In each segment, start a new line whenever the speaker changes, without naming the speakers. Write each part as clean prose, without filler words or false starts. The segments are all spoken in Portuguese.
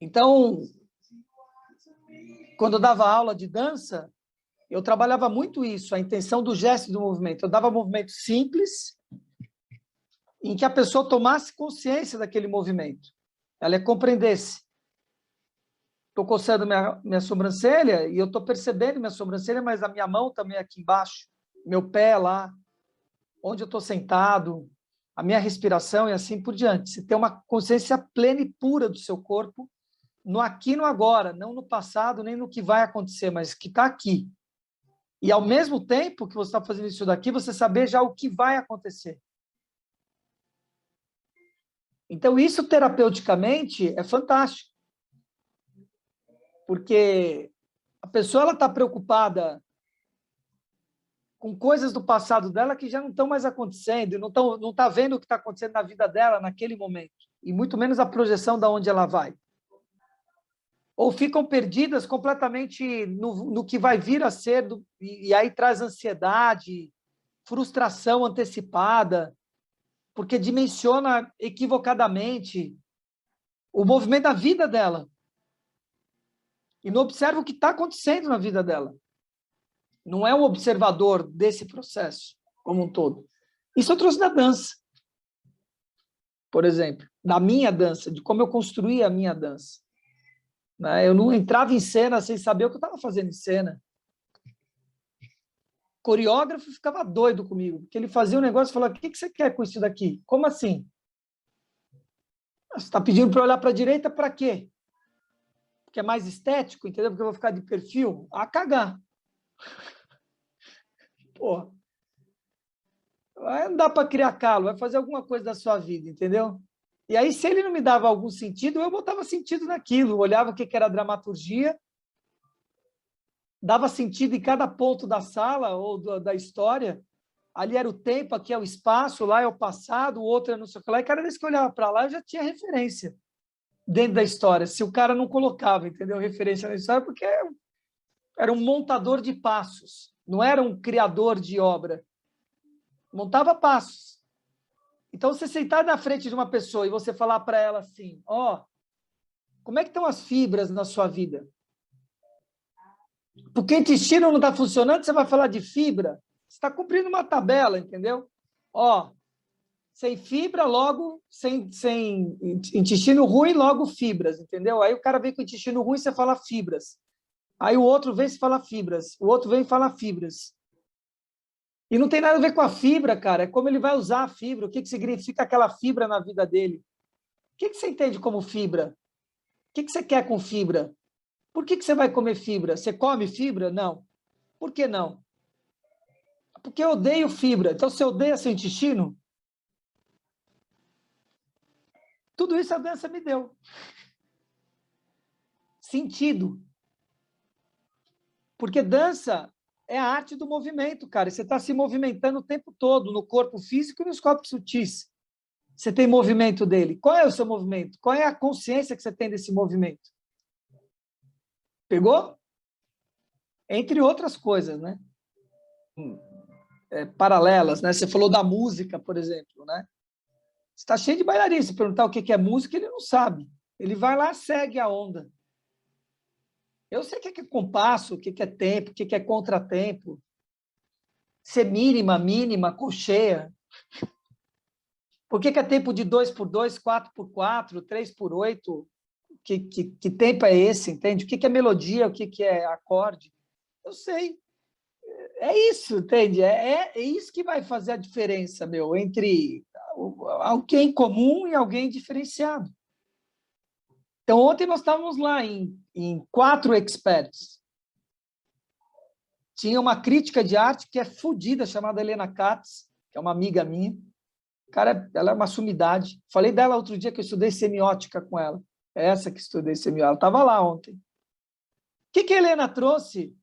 Então, quando eu dava aula de dança, eu trabalhava muito isso, a intenção do gesto e do movimento. Eu dava movimentos simples, em que a pessoa tomasse consciência daquele movimento. Ela compreendesse. Estou coçando minha sobrancelha e eu estou percebendo minha sobrancelha, mas a minha mão também aqui embaixo, meu pé lá, onde eu estou sentado, a minha respiração e assim por diante. Você tem uma consciência plena e pura do seu corpo, no aqui e no agora, não no passado, nem no que vai acontecer, mas que está aqui. E, ao mesmo tempo que você está fazendo isso daqui, você saber já o que vai acontecer. Então, isso terapeuticamente é fantástico. Porque a pessoa está preocupada com coisas do passado dela que já não estão mais acontecendo, não tá vendo o que está acontecendo na vida dela naquele momento, e muito menos a projeção de onde ela vai. Ou ficam perdidas completamente no que vai vir a ser, e aí traz ansiedade, frustração antecipada, porque dimensiona equivocadamente o movimento da vida dela. E não observa o que está acontecendo na vida dela. Não é um observador desse processo como um todo. Isso eu trouxe da dança, por exemplo, da minha dança, de como eu construía a minha dança. Eu não entrava em cena sem saber o que eu estava fazendo em cena. O coreógrafo ficava doido comigo, porque ele fazia um negócio e falava: o que você quer com isso daqui? Como assim? Você está pedindo para olhar para a direita para quê? Porque é mais estético, entendeu? Porque eu vou ficar de perfil? A cagar. Pô, não dá para criar calo, vai fazer alguma coisa da sua vida, entendeu? E aí, se ele não me dava algum sentido, eu botava sentido naquilo, olhava o que era dramaturgia, dava sentido em cada ponto da sala ou da história. Ali era o tempo, aqui é o espaço, lá é o passado, o outro é não sei o que lá. E cada vez que eu olhava para lá, eu já tinha referência dentro da história, se o cara não colocava, entendeu? Referência na história, porque era um montador de passos, não era um criador de obra. Montava passos. Então, você sentar na frente de uma pessoa e você falar para ela assim: ó, como é que estão as fibras na sua vida? Porque o intestino não está funcionando, você vai falar de fibra? Você está cumprindo uma tabela, entendeu? Ó, sem fibra, logo, sem intestino ruim, logo fibras, entendeu? Aí o cara vem com intestino ruim, você fala fibras. Aí o outro vem e fala fibras. O outro vem e fala fibras. E não tem nada a ver com a fibra, cara. É como ele vai usar a fibra. O que significa aquela fibra na vida dele? O que você entende como fibra? O que você quer com fibra? Por que você vai comer fibra? Você come fibra? Não. Por que não? Porque eu odeio fibra. Então, você odeia seu intestino? Tudo isso a dança me deu. Sentido. Porque dança é a arte do movimento, cara. Você está se movimentando o tempo todo, no corpo físico e nos corpos sutis. Você tem movimento dele. Qual é o seu movimento? Qual é a consciência que você tem desse movimento? Pegou? Entre outras coisas, né? Paralelas, né? Você falou da música, por exemplo, né? Está cheio de bailarinos. Se perguntar o que é música, ele não sabe. Ele vai lá, segue a onda. Eu sei o que é compasso, o que é tempo, o que é contratempo. Ser mínima, mínima, colcheia. Por que é tempo de 2x2, 4x4, 3x8? Que tempo é esse, entende? O que é melodia, o que é acorde? Eu sei. É isso, entende? É isso que vai fazer a diferença, meu, entre alguém comum e alguém diferenciado. Então, ontem nós estávamos lá em 4 experts. Tinha uma crítica de arte que é fodida, chamada Helena Katz, que é uma amiga minha. Cara, ela é uma sumidade. Falei dela outro dia que eu estudei semiótica com ela. É essa que estudei semiótica. Ela estava lá ontem. O que a Helena trouxe?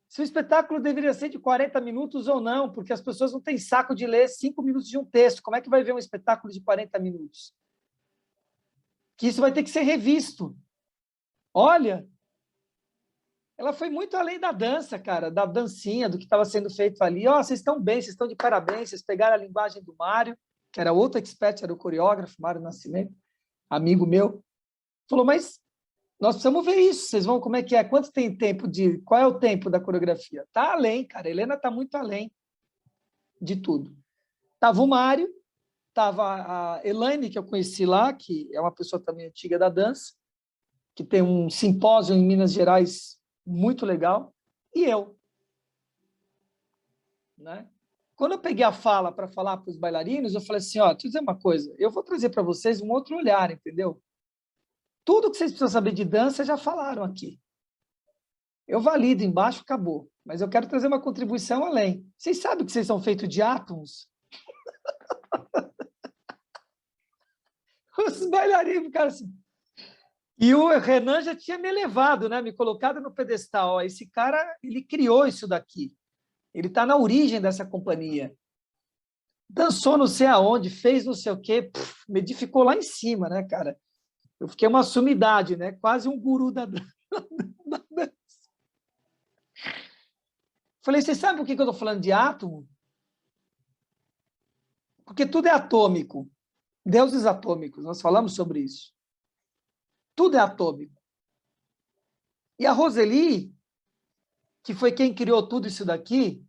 Se o espetáculo deveria ser de 40 minutos ou não, porque as pessoas não têm saco de ler 5 minutos de um texto. Como é que vai ver um espetáculo de 40 minutos? Que isso vai ter que ser revisto. Olha, ela foi muito além da dança, cara, da dancinha, do que estava sendo feito ali. Ó, vocês estão bem, vocês estão de parabéns, vocês pegaram a linguagem do Mário, que era outro expert, era o coreógrafo, Mário Nascimento, amigo meu. Falou, mas Nós precisamos ver isso. Vocês vão, como é que é? Quanto tem tempo de... Qual é o tempo da coreografia? Está além, cara. A Helena está muito além de tudo. Estava o Mário, estava a Elaine, que eu conheci lá, que é uma pessoa também antiga da dança, que tem um simpósio em Minas Gerais muito legal, e eu. Né? Quando eu peguei a fala para falar para os bailarinos, eu falei assim, ó, deixa eu dizer uma coisa, eu vou trazer para vocês um outro olhar, entendeu? Tudo que vocês precisam saber de dança já falaram aqui. Eu valido embaixo, acabou. Mas eu quero trazer uma contribuição além. Vocês sabem que vocês são feitos de átomos? Os bailarinos ficaram assim. E o Renan já tinha me elevado, né? Me colocado no pedestal. Ó, esse cara, ele criou isso daqui. Ele está na origem dessa companhia. Dançou não sei aonde, fez não sei o quê, me edificou lá em cima, né, cara? Eu fiquei uma sumidade, né? Quase um guru da dança. Falei, vocês sabem por que eu estou falando de átomo? Porque tudo é atômico. Deuses atômicos, nós falamos sobre isso. Tudo é atômico. E a Roseli, que foi quem criou tudo isso daqui,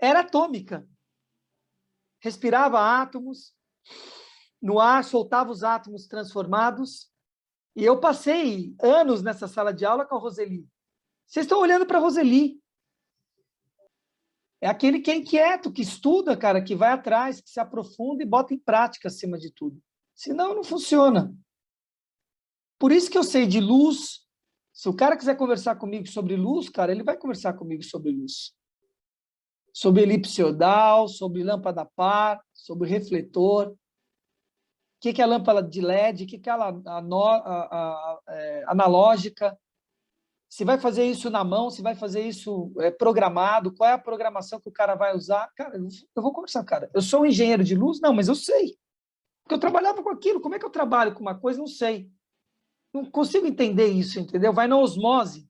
era atômica. Respirava átomos, no ar soltava os átomos transformados, e eu passei anos nessa sala de aula com a Roseli. Vocês estão olhando para a Roseli. É aquele que é inquieto, que estuda, cara, que vai atrás, que se aprofunda e bota em prática acima de tudo. Senão, não funciona. Por isso que eu sei de luz. Se o cara quiser conversar comigo sobre luz, cara, ele vai conversar comigo sobre luz. Sobre elipsoidal, sobre lâmpada par, sobre refletor. O que é a lâmpada de LED, o que é analógica. Se vai fazer isso na mão, se vai fazer isso programado, qual é a programação que o cara vai usar. Cara, eu vou conversar, cara. Eu sou um engenheiro de luz? Não, mas eu sei. Porque eu trabalhava com aquilo. Como é que eu trabalho com uma coisa? Não sei. Não consigo entender isso, entendeu? Vai na osmose.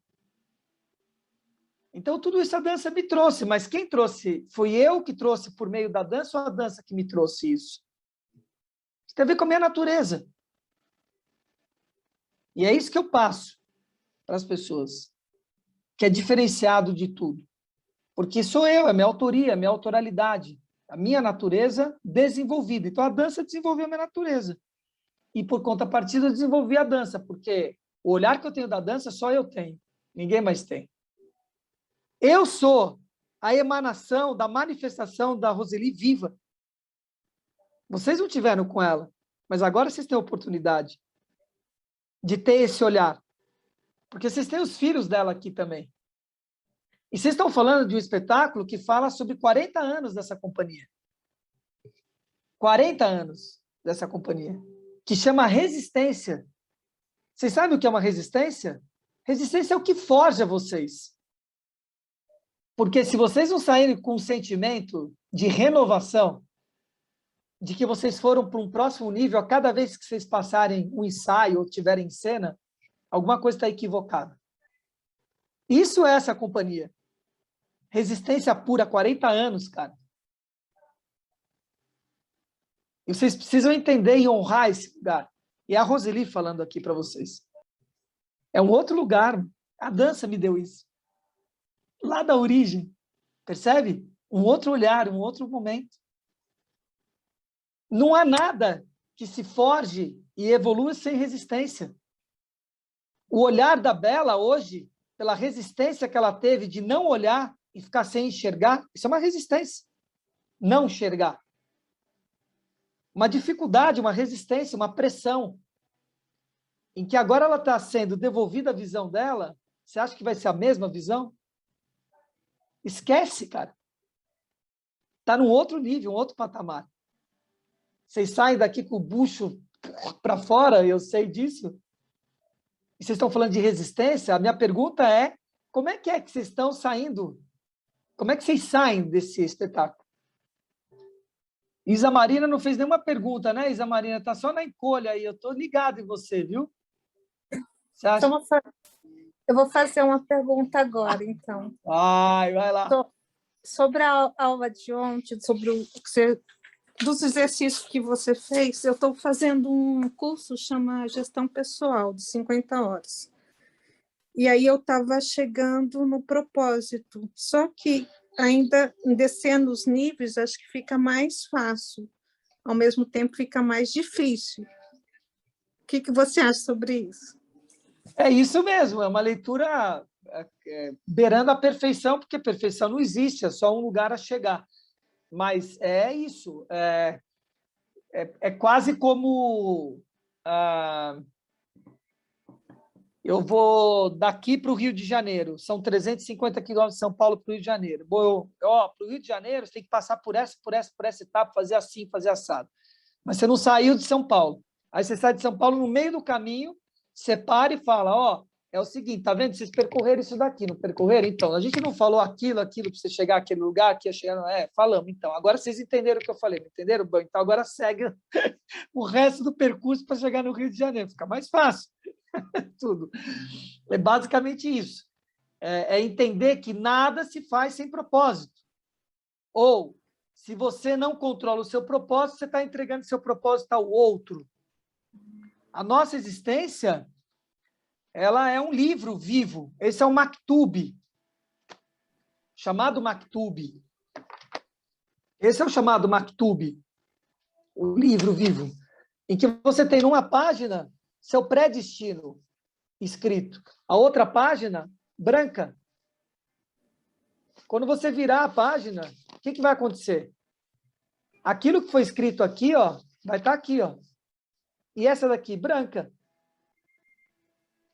Então, tudo isso a dança me trouxe. Mas quem trouxe? Fui eu que trouxe por meio da dança ou a dança que me trouxe isso? Isso tem a ver com a minha natureza. E é isso que eu passo para as pessoas, que é diferenciado de tudo. Porque sou eu, é minha autoria, minha autoralidade, a minha natureza desenvolvida. Então, a dança desenvolveu a minha natureza. E, por contrapartida, eu desenvolvi a dança, porque o olhar que eu tenho da dança, só eu tenho. Ninguém mais tem. Eu sou a emanação da manifestação da Roseli viva. Vocês não tiveram com ela, mas agora vocês têm a oportunidade de ter esse olhar. Porque vocês têm os filhos dela aqui também. E vocês estão falando de um espetáculo que fala sobre 40 anos dessa companhia. 40 anos dessa companhia. Que chama resistência. Vocês sabem o que é uma resistência? Resistência é o que forja vocês. Porque se vocês não saírem com um sentimento de renovação, de que vocês foram para um próximo nível a cada vez que vocês passarem um ensaio ou estiverem em cena, alguma coisa está equivocada. Isso é essa companhia. Resistência pura, 40 anos, cara. E vocês precisam entender e honrar esse lugar. E é a Roseli falando aqui para vocês. É um outro lugar. A dança me deu isso. Lá da origem. Percebe? Um outro olhar, um outro momento. Não há nada que se forge e evolua sem resistência. O olhar da Bela hoje, pela resistência que ela teve de não olhar e ficar sem enxergar, isso é uma resistência. Não enxergar. Uma dificuldade, uma resistência, uma pressão, em que agora ela está sendo devolvida a visão dela. Você acha que vai ser a mesma visão? Esquece, cara. Está num outro nível, um outro patamar. Vocês saem daqui com o bucho para fora, eu sei disso. E vocês estão falando de resistência? A minha pergunta é, como é que vocês estão saindo? Como é que vocês saem desse espetáculo? Isa Marina não fez nenhuma pergunta, né, Isa Marina? Está só na encolha aí. Eu estou ligado em você, viu? Você acha?
Eu vou fazer uma pergunta agora, então.
Vai lá.
Sobre a aula de ontem, dos exercícios que você fez, eu estou fazendo um curso chamado Gestão Pessoal, de 50 horas. E aí eu estava chegando no propósito. Só que ainda descendo os níveis, acho que fica mais fácil. Ao mesmo tempo, fica mais difícil. O que você acha sobre isso?
É isso mesmo, é uma leitura beirando a perfeição, porque perfeição não existe, é só um lugar a chegar. Mas é isso, é quase como... eu vou daqui para o Rio de Janeiro, são 350 quilômetros de São Paulo para o Rio de Janeiro. Bom, para o Rio de Janeiro, você tem que passar por essa etapa, fazer assim, fazer assado. Mas você não saiu de São Paulo. Aí você sai de São Paulo, no meio do caminho, você para e fala, é o seguinte, tá vendo? Vocês percorreram isso daqui, não percorreram? Então, a gente não falou aquilo para você chegar àquele lugar, que ia chegar... falamos, então. Agora vocês entenderam o que eu falei, entenderam? Bom, então agora segue o resto do percurso para chegar no Rio de Janeiro. Fica mais fácil. Tudo. É basicamente isso. É entender que nada se faz sem propósito. Ou, se você não controla o seu propósito, você está entregando seu propósito ao outro. A nossa existência, ela é um livro vivo. Esse é o Maktub, chamado Maktub. Esse é o chamado Maktub, o livro vivo, em que você tem numa página seu predestino escrito, a outra página branca. Quando você virar a página, o que vai acontecer? Aquilo que foi escrito aqui, vai estar aqui, e essa daqui, branca.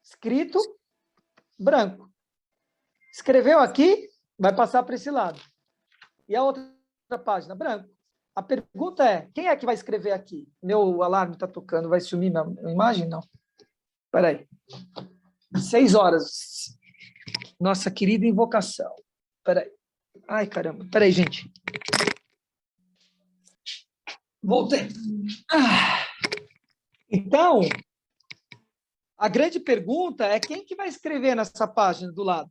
Escrito, branco. Escreveu aqui, vai passar para esse lado. E a outra página, branco. A pergunta é, quem é que vai escrever aqui? Meu alarme está tocando, vai sumir minha imagem? Não. Espera aí. 6 horas. Nossa querida invocação. Espera aí. Ai, caramba. Espera aí, gente. Voltei. Então, a grande pergunta é quem que vai escrever nessa página do lado?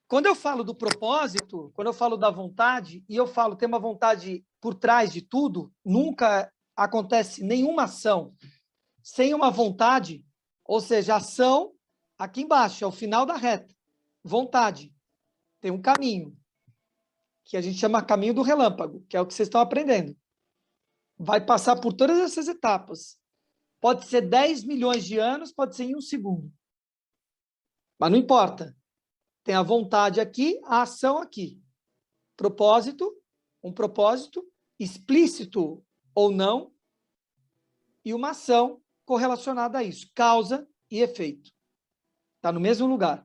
Quando eu falo do propósito, quando eu falo da vontade, e eu falo tem uma vontade por trás de tudo, nunca acontece nenhuma ação sem uma vontade, ou seja, ação aqui embaixo, é o final da reta. Vontade. Tem um caminho, que a gente chama caminho do relâmpago, que é o que vocês estão aprendendo. Vai passar por todas essas etapas. Pode ser 10 milhões de anos, pode ser em 1 segundo. Mas não importa. Tem a vontade aqui, a ação aqui. Propósito, um propósito explícito ou não, e uma ação correlacionada a isso. Causa e efeito. Está no mesmo lugar.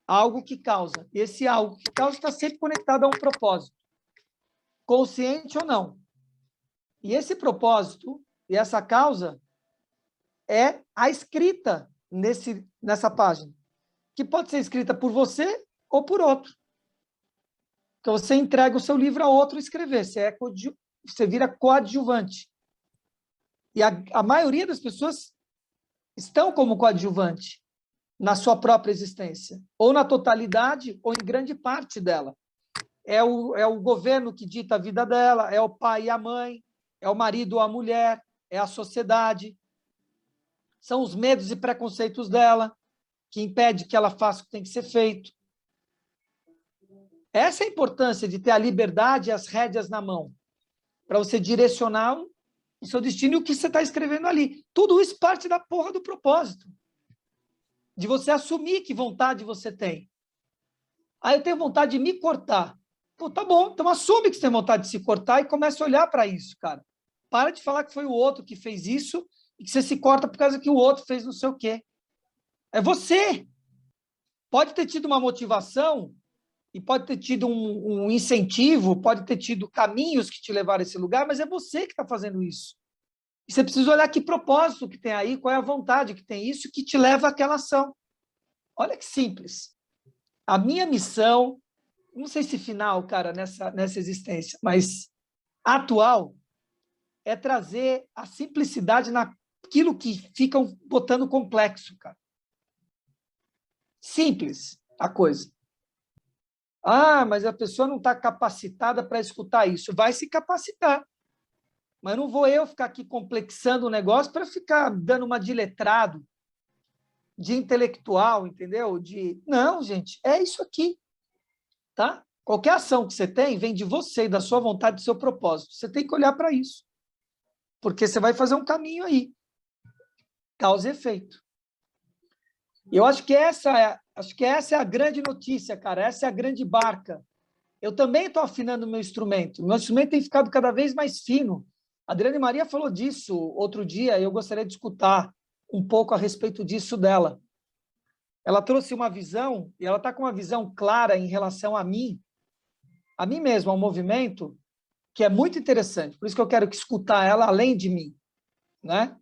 Algo que causa. Esse algo que causa está sempre conectado a um propósito. Consciente ou não. E esse propósito e essa causa é a escrita nessa página, que pode ser escrita por você ou por outro. Então, você entrega o seu livro a outro escrever, você vira coadjuvante. E a maioria das pessoas estão como coadjuvante na sua própria existência, ou na totalidade, ou em grande parte dela. É o governo que dita a vida dela, é o pai e a mãe, é o marido ou a mulher, é a sociedade. São os medos e preconceitos dela, que impede que ela faça o que tem que ser feito. Essa é a importância de ter a liberdade e as rédeas na mão, para você direcionar o seu destino e o que você está escrevendo ali. Tudo isso parte da porra do propósito, de você assumir que vontade você tem. Eu tenho vontade de me cortar. Pô, tá bom, então assume que você tem vontade de se cortar e comece a olhar para isso, cara. Para de falar que foi o outro que fez isso e que você se corta por causa que o outro fez não sei o quê. É você. Pode ter tido uma motivação e pode ter tido um incentivo, pode ter tido caminhos que te levaram a esse lugar, mas é você que está fazendo isso. E você precisa olhar que propósito que tem aí, qual é a vontade que tem isso que te leva àquela ação. Olha que simples. A minha missão, não sei se final, cara, nessa existência, mas atual, é trazer a simplicidade naquilo que ficam botando complexo, cara. Simples a coisa. Mas a pessoa não está capacitada para escutar isso. Vai se capacitar. Mas não vou eu ficar aqui complexando o negócio para ficar dando uma de letrado. de intelectual, entendeu? Não, gente, é isso aqui, tá? Qualquer ação que você tem vem de você, da sua vontade, do seu propósito. Você tem que olhar para isso, porque você vai fazer um caminho aí, causa e efeito. Eu acho que essa é a grande notícia, cara. Essa é a grande barca. Eu também estou afinando o meu instrumento. Meu instrumento tem ficado cada vez mais fino. A Adriane Maria falou disso outro dia, e eu gostaria de escutar um pouco a respeito disso dela. Ela trouxe uma visão, e ela está com uma visão clara em relação a mim mesmo, ao movimento, que é muito interessante. Por isso que eu quero escutar ela além de mim, né?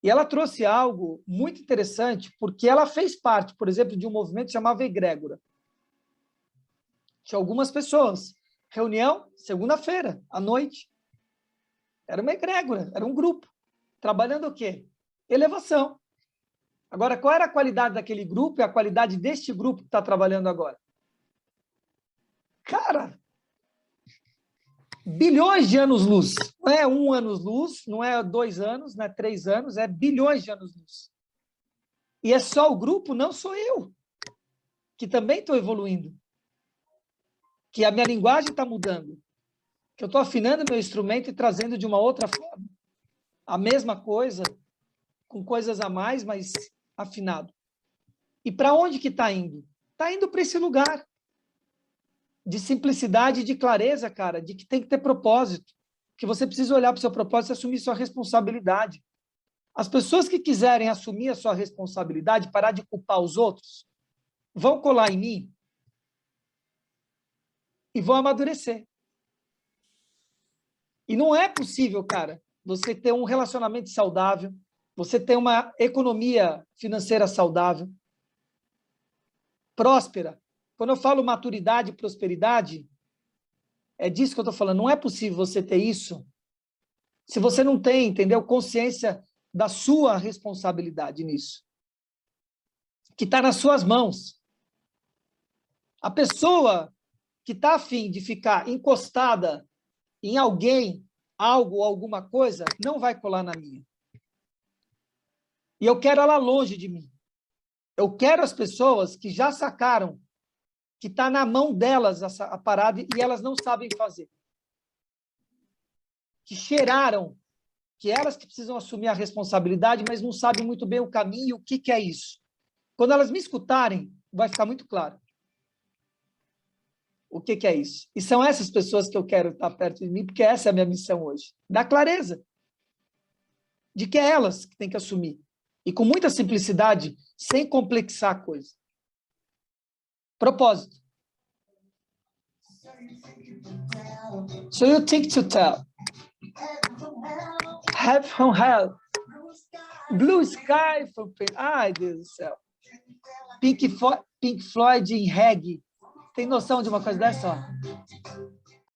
E ela trouxe algo muito interessante, porque ela fez parte, por exemplo, de um movimento que chamava Egrégora. Tinha algumas pessoas. Reunião, segunda-feira, à noite. Era uma egrégora, era um grupo. Trabalhando o quê? Elevação. Agora, qual era a qualidade daquele grupo e a qualidade deste grupo que está trabalhando agora? Cara, bilhões de anos-luz. Não é 1 ano-luz, não é 2 anos, não é 3 anos, é bilhões de anos-luz. E é só o grupo, não sou eu, que também estou evoluindo. Que a minha linguagem está mudando. Que eu estou afinando meu instrumento e trazendo de uma outra forma. A mesma coisa, com coisas a mais, mas afinado. E para onde que está indo? Está indo para esse lugar de simplicidade e de clareza, cara, de que tem que ter propósito, que você precisa olhar para o seu propósito e assumir sua responsabilidade. As pessoas que quiserem assumir a sua responsabilidade, parar de culpar os outros, vão colar em mim e vão amadurecer. E não é possível, cara, você ter um relacionamento saudável, você ter uma economia financeira saudável, próspera. Quando eu falo maturidade e prosperidade, é disso que eu estou falando. Não é possível você ter isso se você não tem, entendeu, consciência da sua responsabilidade nisso, que está nas suas mãos. A pessoa que está a fim de ficar encostada em alguém, algo ou alguma coisa, não vai colar na minha. E eu quero ela longe de mim. Eu quero as pessoas que já sacaram que está na mão delas a parada e elas não sabem fazer. Que cheiraram, que elas que precisam assumir a responsabilidade, mas não sabem muito bem o caminho e o que é isso. Quando elas me escutarem, vai ficar muito claro o que é isso. E são essas pessoas que eu quero estar perto de mim, porque essa é a minha missão hoje. Dar clareza de que é elas que têm que assumir. E com muita simplicidade, sem complexar a coisa. Propósito. So you think to tell. Heaven from hell. Blue sky from... Ai, Deus do céu. Pink Floyd em reggae. Tem noção de uma coisa dessa? Ó?